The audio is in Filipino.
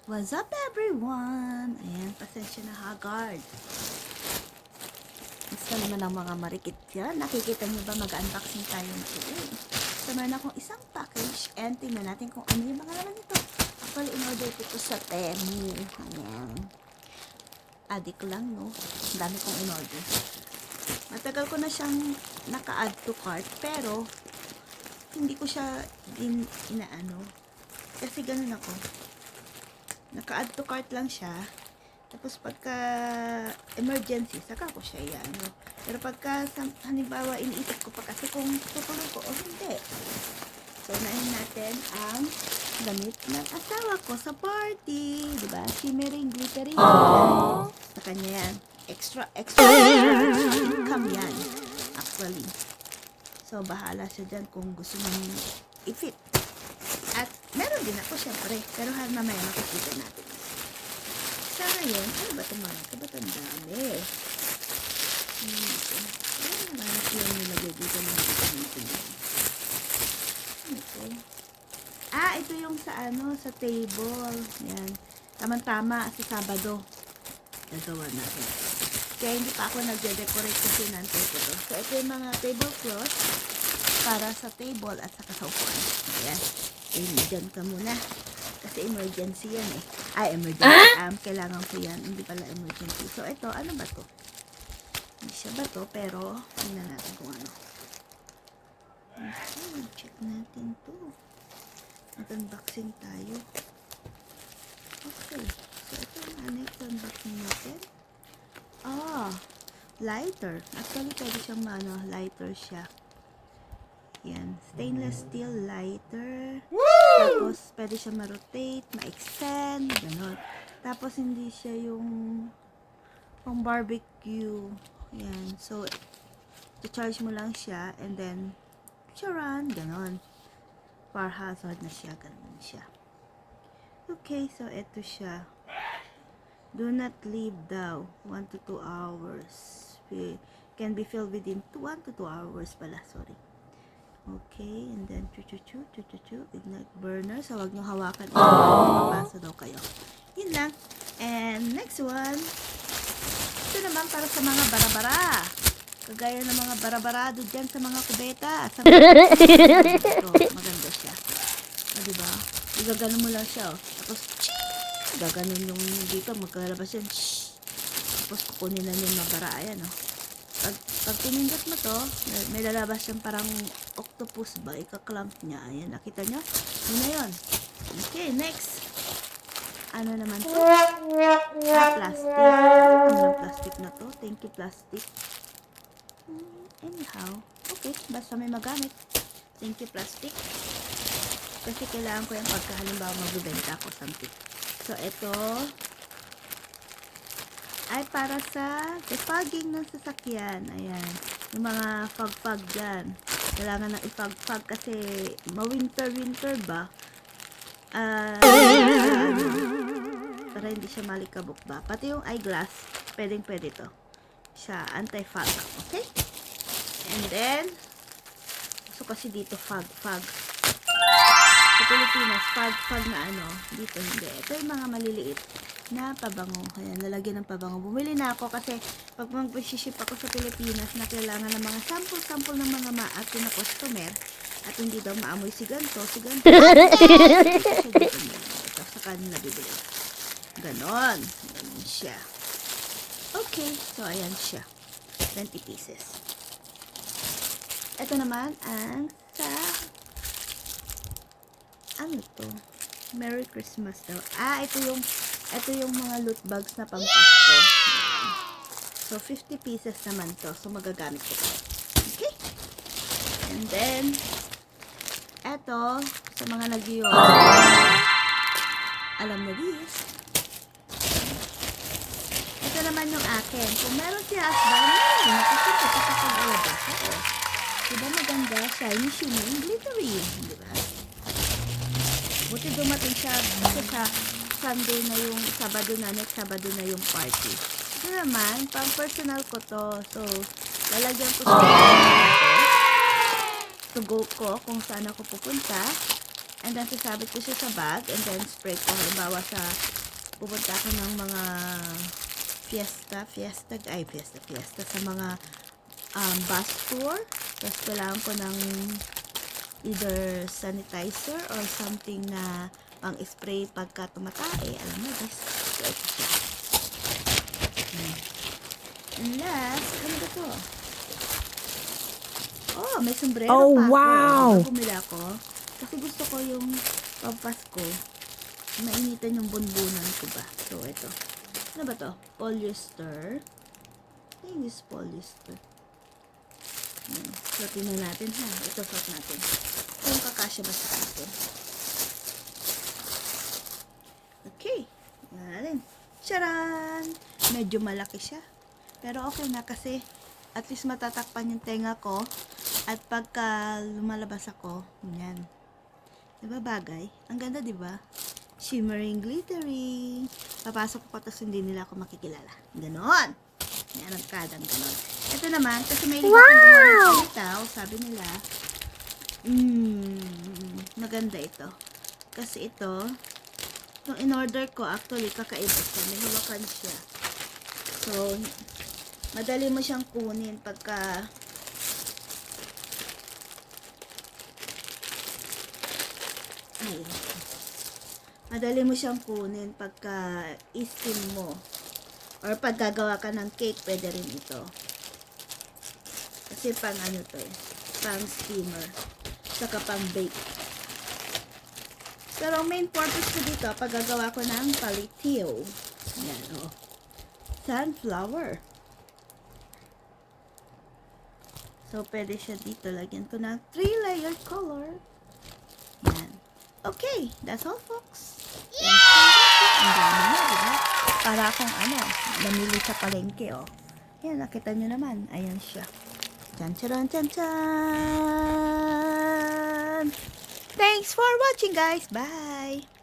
What's up everyone? Ayan, pasensya na Haggard. Gusto naman ang mga marikit yan. Nakikita niyo ba mag-unboxing tayo ngayon? So, meron akong isang package and tingnan natin kung ano yung mga laman nito. Actually, in-order ko ito sa Temu. Ayan. Adik lang, no? Ang dami kong in-order. Matagal ko na siyang naka-add to cart, pero hindi ko siya inaano. Kasi ganun ako. Naka-add to cart lang siya. Tapos pagka emergency, saka ko siya iano. Pero pagka halimbawa iniisip ko pa kasi kung tutuloy ko o hindi. So, unahin natin ang damit ng asawa ko sa party. Diba? Shimmering, glittering. Sa kanya yan. Extra income yan. Actually. So, bahala siya dyan kung gusto mong i-fit. At meron din ako syempre. Pero mamaya makikita natin. Sa ngayon, ano ba itong mga ito? Ba't ang dami? Ano naman yung nilagay dito ng dito? Ano ito? Ito yung sa ano, sa table. Yan. Tama-tama sa Sabado. Gagawa natin. Kaya hindi pa ako nagde-decorate kasi nantay ko to. So, ito yung mga tablecloth para sa table at saka sa upuan. Ayan. Dyan ka muna. Kasi emergency yan eh. Emergency. Kailangan ko yan. Hindi pala emergency. So, ito, ano ba to? Hindi siya ba to? Pero, tingnan natin kung ano. Okay, check natin to. Mag-unboxing tayo. Okay. So, ito yung next unboxing natin. Lighter. Actually, pwede siyang lighter siya. Yan. Stainless steel lighter. Tapos, pwede siya ma-rotate, ma-extend, gano'n. Tapos, hindi siya yung pang barbecue. Yan. So, i-charge mo lang siya and then, charan, gano'n. Fire hazard na siya, gano'n siya. Okay, so, ito siya. Do not leave daw. 1 to 2 hours. Can be filled within 1 to 2 hours pala, sorry. Okay, and then ignite burner. So, wag nyo hawakan. Mabasa daw kayo. Yun lang. And next one. Ito naman para sa mga barabara. Kagaya ng mga barabarado dyan sa mga kubeta. Ito, maganda siya. Diba? Igaganon mo lang siya. Tapos, gaganon yung dito. Magkalabas yan. Tapos, kukunin na yung mabara. Ayan, pag pinindot mo to, may lalabas yung parang octopus ba? Ika-clamp niya. Ayan, nakita nyo? Yun na yun. Okay, next. Ano naman to? Plastic. Ano plastic na to? Thank you, plastic. Anyhow. Okay, basta may magamit. Thank you, plastic. Kasi kailangan ko yung pagkahalimbawa magbibenta ako something. So, ito ay para sa defogging ng sasakyan. Ayan. Yung mga fog-fog dyan. Kailangan na i-fog-fog kasi ma-winter ba? Para hindi siya malikabok ba? Pati yung eyeglass, pwedeng-pwede to. Siya, anti-fog. Okay? And then, so kasi dito fog-fog. Sa Pilipinas, fog na ano. Dito hindi. Ito yung mga maliliit na pabango. Kaya lalagyan ng pabango. Bumili na ako kasi pag mag-ship ako sa Pilipinas na kailangan ng mga sample ng mga maatin na customer at hindi daw maamoy si ganito. Ito sa kanila bibili. Ganon. Ganon siya. Okay. So, ayan siya. 20 pieces. Ito naman ang sa ano to? Merry Christmas daw. Ito yung mga loot bags na pang-Pasko. So, 50 pieces naman to. So, magagamit ko ito. Okay? And then, ito, sa mga nag-iwan. Alam na this. Ito naman yung akin. Kung meron si husband, nakikita ko sa pag-alabas. Diba maganda? Shiny, shimmering, glittery. Diba? Buti dumating siya kasi sa Sunday na yung Sabado na, next Sabado na yung party. Ito naman, pang personal ko to. So, lalagyan ko sa to go ko kung saan ako pupunta. And then, sasabit ko siya sa bag. And then, spray ko. Halimbawa sa, pupunta ako ng mga fiesta. Sa mga bus tour. Tapos, kailangan ko ng either sanitizer or something na pang-spray pagka tumatae. Alam mo, guys. So, ito siya. And last, ano ba to? Oh, may sombrero Oh, pa ako. wow! Diba bumili ako? Kasi gusto ko yung pampasko. Mainitan yung bunbunan ko ba? So, ito. Ano ba to? Polyester. I think this polyester. Suotin na natin ha. Ito suot natin. Kung kakasya ba sa atin. Okay. Yan natin. Charan! Medyo malaki siya. Pero okay na kasi at least matatakpan yung tenga ko. At pagka lumalabas ako, yan. Diba bagay? Ang ganda, diba? Shimmering, glittery. Papasok ko tapos hindi nila ako makikilala. Ganon. Yan ang kadang ganon. Ito naman, kasi may ligat ng gumawa ng palitaw, sabi nila, maganda ito. Kasi ito, nung in-order ko, actually, kakaiba siya. May hawakan siya. So, madali mo siyang kunin pagka madali mo siyang kunin pagka i-steam mo or pag gagawa ka ng cake, pwede rin ito kasi pang ano to eh, pang steamer saka pang bake. Pero ang main purpose ko dito pag gagawa ko ng palitiw, yan o, sunflower. So pwede siya dito, lagyan ko ng 3-layer color. Yan. Okay, that's all folks. Ang dami na, diba? Para akong namili sa palengke, oh. Yan, nakita nyo naman. Ayan siya. Chan, charan, chan, chan! Thanks for watching, guys. Bye!